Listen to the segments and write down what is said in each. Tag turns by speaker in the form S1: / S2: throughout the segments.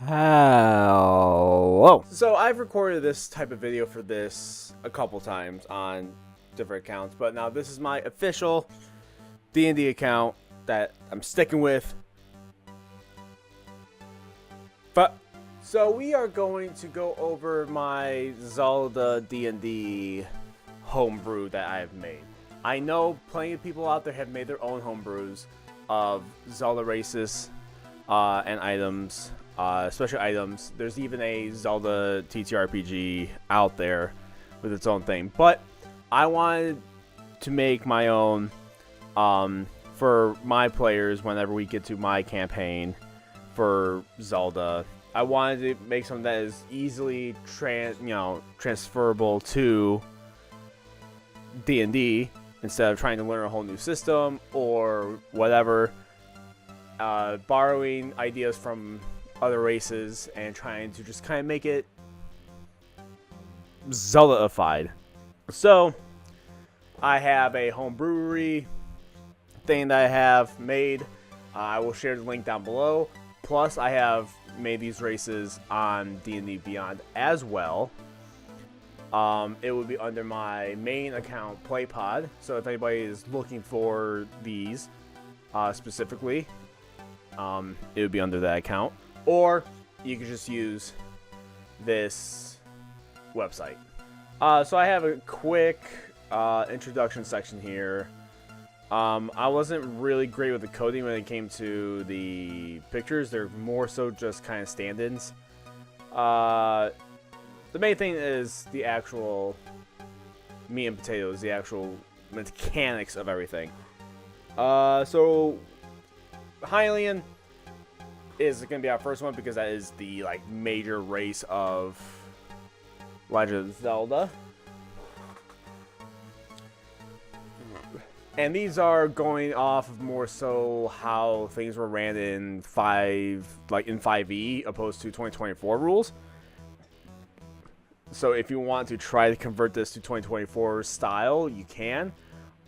S1: Hello. So I've recorded this type of video for this a couple times on different accounts, but now this is my official D&D account that I'm sticking with. But so we are going to go over my Zelda D&D homebrew that I have made. I know plenty of people out there have made their own homebrews of Zelda races and items. Special items. There's even a Zelda TTRPG out there with its own thing. But I wanted to make my own for my players whenever we get to my campaign for Zelda. I wanted to make something that is easily transferable to D&D instead of trying to learn a whole new system or whatever. Borrowing ideas from other races and trying to just kind of make it Zelda-ified. So I have a home brewery thing that I have made. I will share the link down below. Plus I have made these races on D&D Beyond as well. It would be under my main account, PlayPod. So if anybody is looking for these specifically, it would be under that account. Or you could just use this website. So I have a quick introduction section here. I wasn't really great with the coding when it came to the pictures. They're more so just kind of stand-ins. The main thing is the actual meat and potatoes, the actual mechanics of everything. So Hylian is going to be our first one because that is the major race of Legend of Zelda. And these are going off of more so how things were ran in 5e opposed to 2024 rules. So if you want to try to convert this to 2024 style, you can.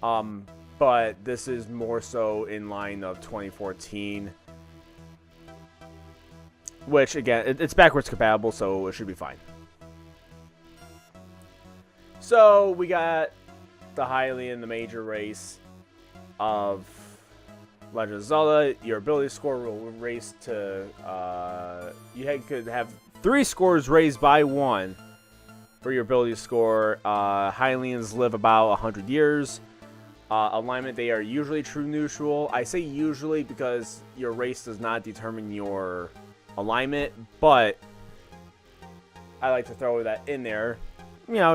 S1: But this is more so in line of 2014. Which, again, it's backwards compatible, so it should be fine. So, we got the Hylian, the major race of Legend of Zelda. Your ability score will raise to... you could have 3 scores raised by 1 for your ability score. Hylians live about 100 years. Alignment, they are usually true neutral. I say usually because your race does not determine your alignment, but I like to throw that in there,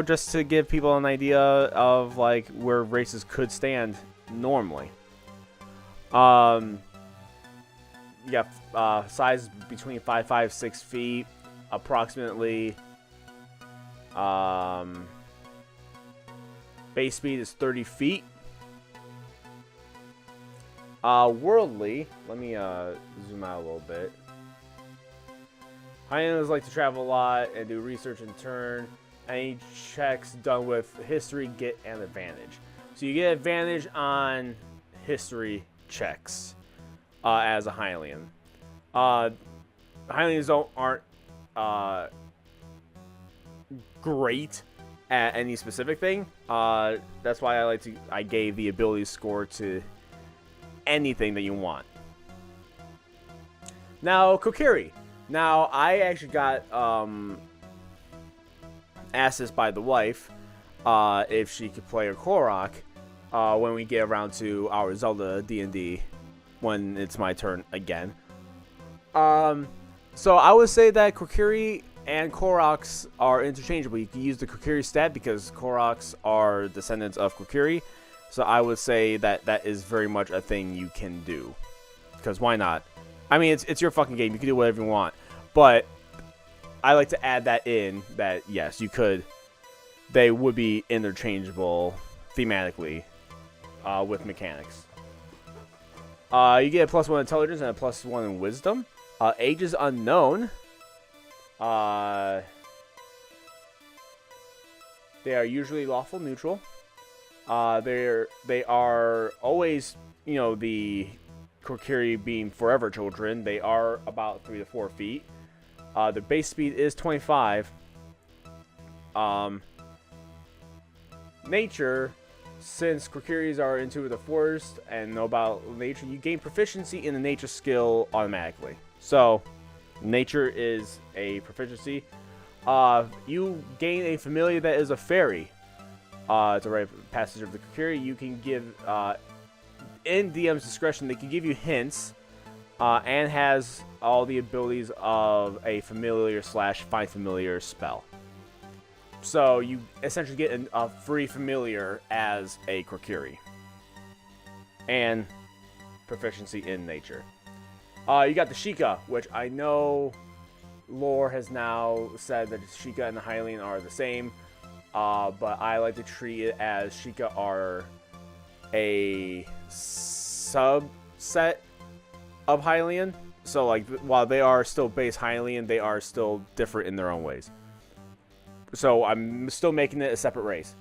S1: just to give people an idea of where races could stand normally. You got size between 5'5", 6 feet, approximately. Base speed is 30 feet. Worldly, let me zoom out a little bit. Hyenas like to travel a lot and do research in turn. Any checks done with history get an advantage. So you get advantage on history checks as a Hylian. Hylians aren't great at any specific thing. That's why I gave the ability score to anything that you want. Now, Kokiri. Now, I actually got asked this by the wife if she could play a Korok when we get around to our Zelda D&D when it's my turn again. So I would say that Kokiri and Koroks are interchangeable. You can use the Kokiri stat because Koroks are descendants of Kokiri. So I would say that that is very much a thing you can do. Because why not? I mean, it's your fucking game. You can do whatever you want. But I like to add that in that, yes, you could. They would be interchangeable thematically with mechanics. You get a +1 intelligence and a +1 in wisdom. Age is unknown. They are usually lawful neutral. They are always, the Kokiri being forever children. They are about 3 to 4 feet. The base speed is 25. Nature, since Krokiris are into the forest and know about nature, you gain proficiency in the nature skill automatically. So, nature is a proficiency. You gain a familiar that is a fairy. It's a rite of passage of the Krokiri. You can give, in DM's discretion, they can give you hints, and has all the abilities of a familiar / find familiar spell. So you essentially get a free familiar as a Krokiri. And proficiency in nature. You got the Sheikah, which I know lore has now said that Sheikah and the Hylian are the same. But I like to treat it as Sheikah are a subset of Hylian. So like while they are still base Hylian, they are still different in their own ways. So I'm still making it a separate race.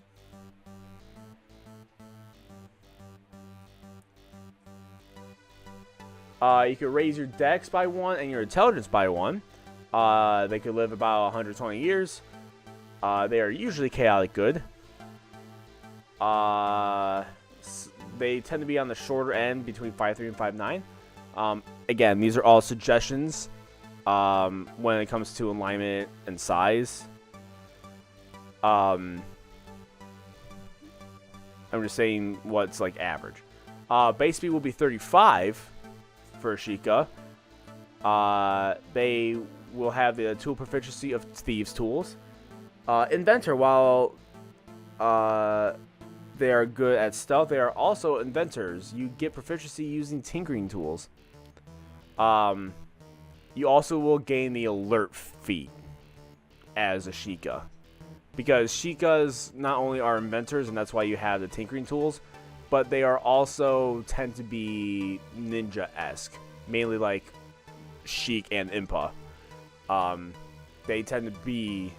S1: You can raise your dex by 1 and your intelligence by 1. They could live about 120 years. They are usually chaotic good. They tend to be on the shorter end, between 5'3" and 5'9". Again, these are all suggestions when it comes to alignment and size. I'm just saying what's like average. Base speed will be 35 for Sheikah. They will have the tool proficiency of Thieves' Tools. Inventor, while they are good at stealth, they are also inventors. You get proficiency using tinkering tools. You also will gain the alert feat as a Sheikah. Because Sheikahs not only are inventors, and that's why you have the tinkering tools, but they are also tend to be ninja-esque. Mainly like Sheik and Impa. They tend to be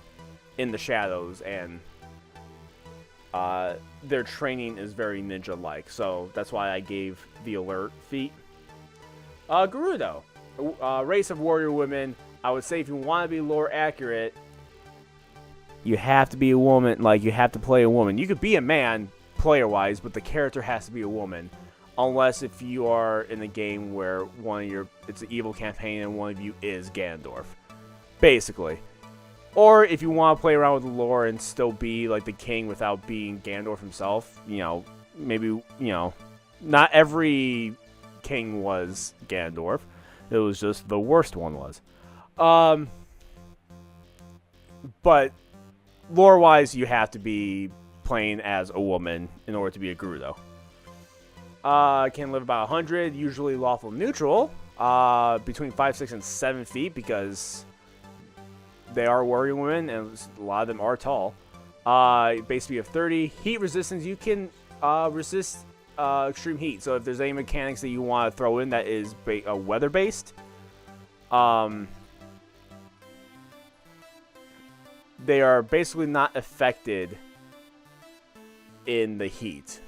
S1: in the shadows, and their training is very ninja-like. So that's why I gave the alert feat. Gerudo, race of warrior women. I would say if you want to be lore accurate, you have to be a woman. Like, you have to play a woman. You could be a man, player-wise, but the character has to be a woman. Unless if you are in a game where it's an evil campaign and one of you is Ganondorf. Basically. Or if you want to play around with the lore and still be like the king without being Ganondorf himself, maybe, not every king was Ganondorf. It was just the worst one was. But lore-wise, you have to be playing as a woman in order to be a Gerudo. Can live about 100, usually lawful neutral, between 5, 6, and 7 feet, because they are warrior women, and a lot of them are tall. Base speed of 30. Heat resistance, you can resist extreme heat. So if there's any mechanics that you want to throw in that is weather-based, they are basically not affected in the heat.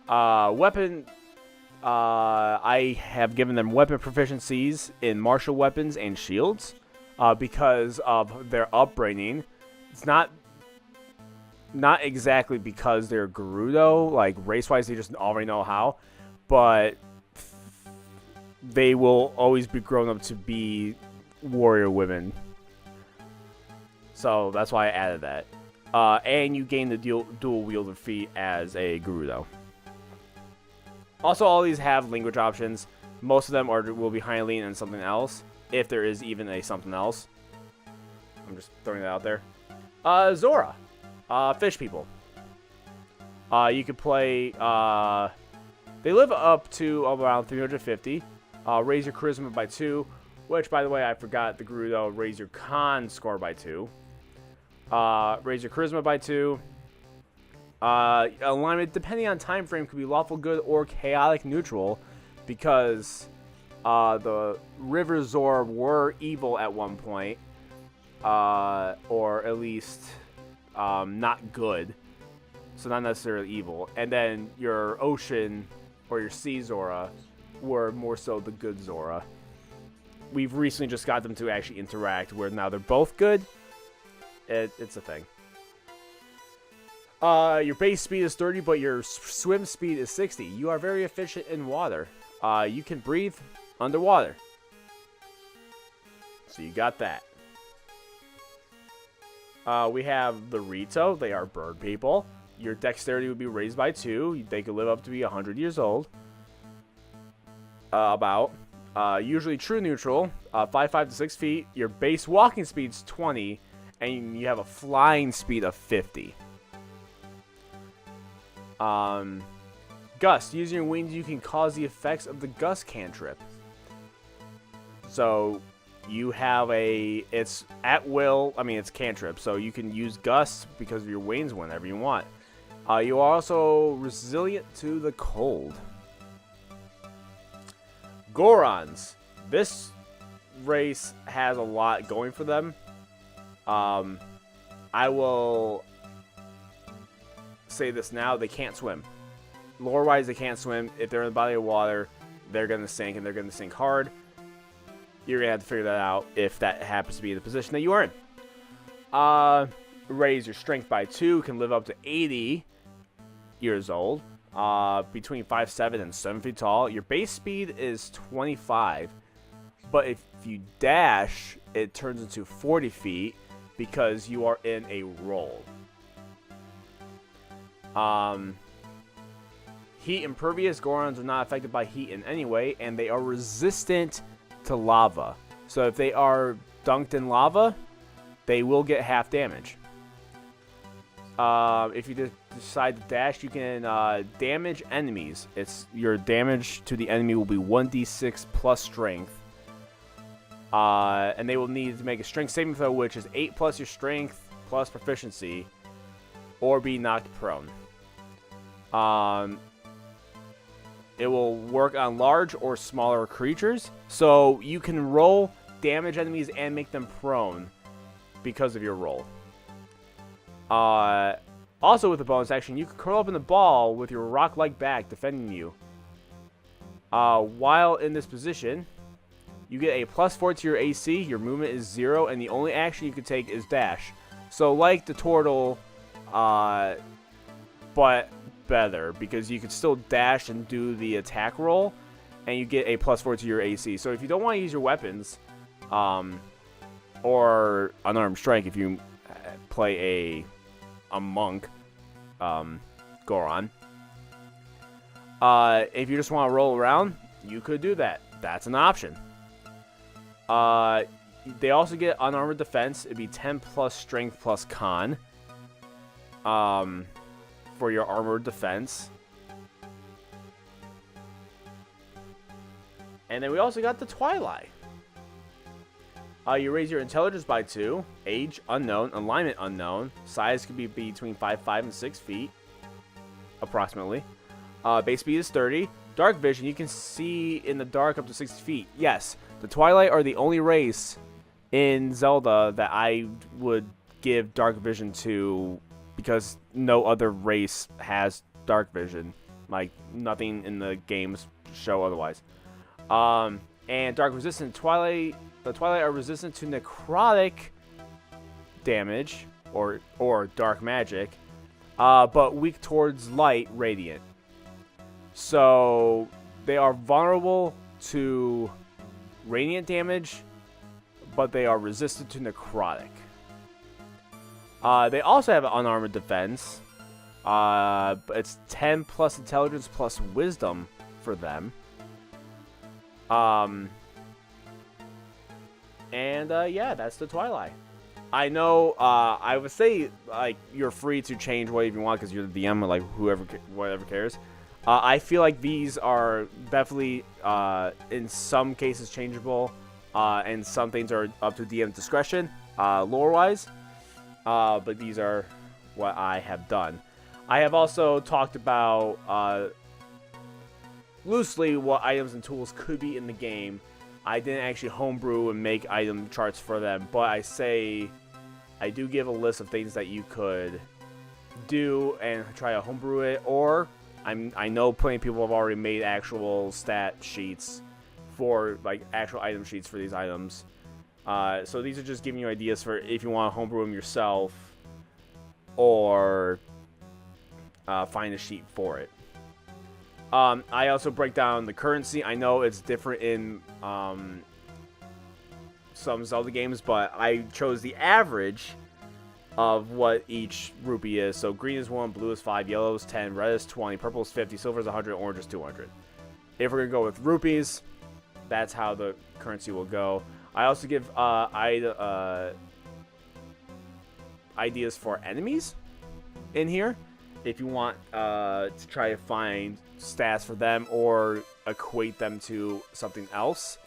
S1: Weapon, I have given them weapon proficiencies in martial weapons and shields, because of their upbringing. It's not exactly because they're Gerudo, like race-wise they just already know how, but they will always be grown up to be warrior women. So that's why I added that. And you gain the dual wielder feat as a Gerudo. Also, all these have language options. Most of them will be Hylian and something else, if there is even a something else. I'm just throwing that out there. Zora, fish people. You could play. They live up to around 350. Raise your charisma by 2, which, by the way, I forgot the Gerudo. Raise your con score by 2. Raise your charisma by 2. Alignment, depending on time frame, could be lawful good or chaotic neutral, because the River Zor were evil at one point, or at least not good, so not necessarily evil. And then your ocean or your sea Zora were more so the good Zora. We've recently just got them to actually interact, where now they're both good. It's a thing. Your base speed is 30, but your swim speed is 60. You are very efficient in water. You can breathe underwater. So you got that. We have the Rito. They are bird people. Your dexterity would be raised by 2. They could live up to be 100 years old. Usually true neutral. 5'5" to 6 feet. Your base walking speed is 20. And you have a flying speed of 50. Gust. Using your wings, you can cause the effects of the Gust cantrip. So you have it's at will. I mean, it's cantrip. So you can use Gust because of your wings whenever you want. You are also resilient to the cold. Gorons. This race has a lot going for them. I will say this now. They can't swim. Lore-wise, they can't swim. If they're in the body of water, they're going to sink, and they're going to sink hard. You're going to have to figure that out if that happens to be the position that you are in. Raise your strength by 2. Can live up to 80 years old. Between 5'7" and 7 feet tall. Your base speed is 25. But if you dash, it turns into 40 feet because you are in a roll. Heat impervious. Gorons are not affected by heat in any way, and they are resistant to lava. So if they are dunked in lava, they will get half damage. If you decide to dash, you can damage enemies. Your damage to the enemy will be 1d6 plus strength. And they will need to make a strength saving throw, which is 8 plus your strength plus proficiency, or be knocked prone. It will work on large or smaller creatures, so you can roll, damage enemies, and make them prone because of your roll. Also with the bonus action, you can curl up in the ball with your rock-like back defending you. While in this position, you get a +4 to your AC, your movement is 0, and the only action you can take is dash. So like the turtle, but better, because you can still dash and do the attack roll, and you get a +4 to your AC. So if you don't want to use your weapons, or unarmed strike if you play a monk, Goron, if you just want to roll around, you could do that. That's an option. They also get unarmored defense. It'd be 10 plus strength plus con. For your armored defense. And then we also got the Twilight. You raise your intelligence by 2. Age unknown. Alignment unknown. Size could be between 5'5" and 6 feet. Approximately. Base speed is 30. Dark vision. You can see in the dark up to 60 feet. Yes. The Twilight are the only race in Zelda that I would give dark vision to, because no other race has dark vision. Like, nothing in the games show otherwise. And dark resistant. The Twilight are resistant to necrotic damage or dark magic, but weak towards light radiant. So they are vulnerable to radiant damage, but they are resistant to necrotic. They also have an unarmored defense. But it's 10 plus intelligence plus wisdom for them. Yeah, that's the Twilight. I know, I would say, like, you're free to change whatever you want because you're the DM, or, like, whatever cares. I feel like these are definitely, in some cases, changeable, and some things are up to DM discretion, lore-wise. But these are what I have done. I have also talked about, loosely, what items and tools could be in the game. I didn't actually homebrew and make item charts for them, but I do give a list of things that you could do and try to homebrew it, or I know plenty of people have already made actual stat sheets for like actual item sheets for these items. So these are just giving you ideas for if you want to homebrew them yourself or find a sheet for it. I also break down the currency. I know it's different in some Zelda games, but I chose the average of what each rupee is. So green is 1, blue is 5, yellow is 10, red is 20, purple is 50, silver is 100, orange is 200. If we're going to go with rupees, that's how the currency will go. I also give ideas for enemies in here. If you want to try to find stats for them or equate them to something else.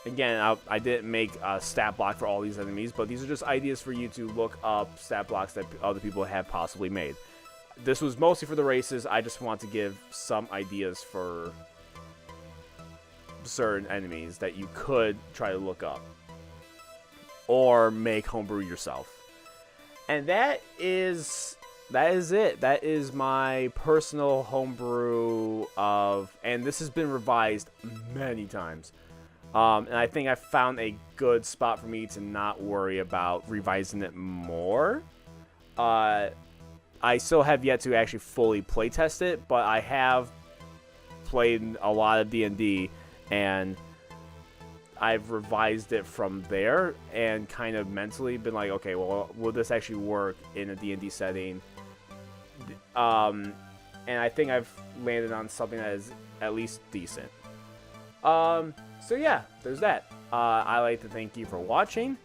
S1: Again, I didn't make a stat block for all these enemies, but these are just ideas for you to look up stat blocks that other people have possibly made. This was mostly for the races. I just want to give some ideas for certain enemies that you could try to look up or make homebrew yourself. And that is it. That is my personal homebrew and this has been revised many times. And I think I found a good spot for me to not worry about revising it more. I still have yet to actually fully playtest it, but I have played a lot of D&D, and I've revised it from there and kind of mentally been like, okay, well, will this actually work in a D&D setting? And I think I've landed on something that is at least decent. So yeah, there's that. I like to thank you for watching.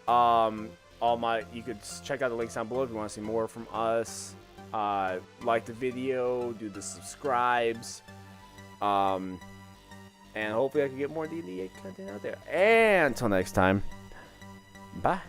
S1: You could check out the links down below if you want to see more from us. Like the video, do the subscribes, and hopefully I can get more D&D content out there. And until next time, bye.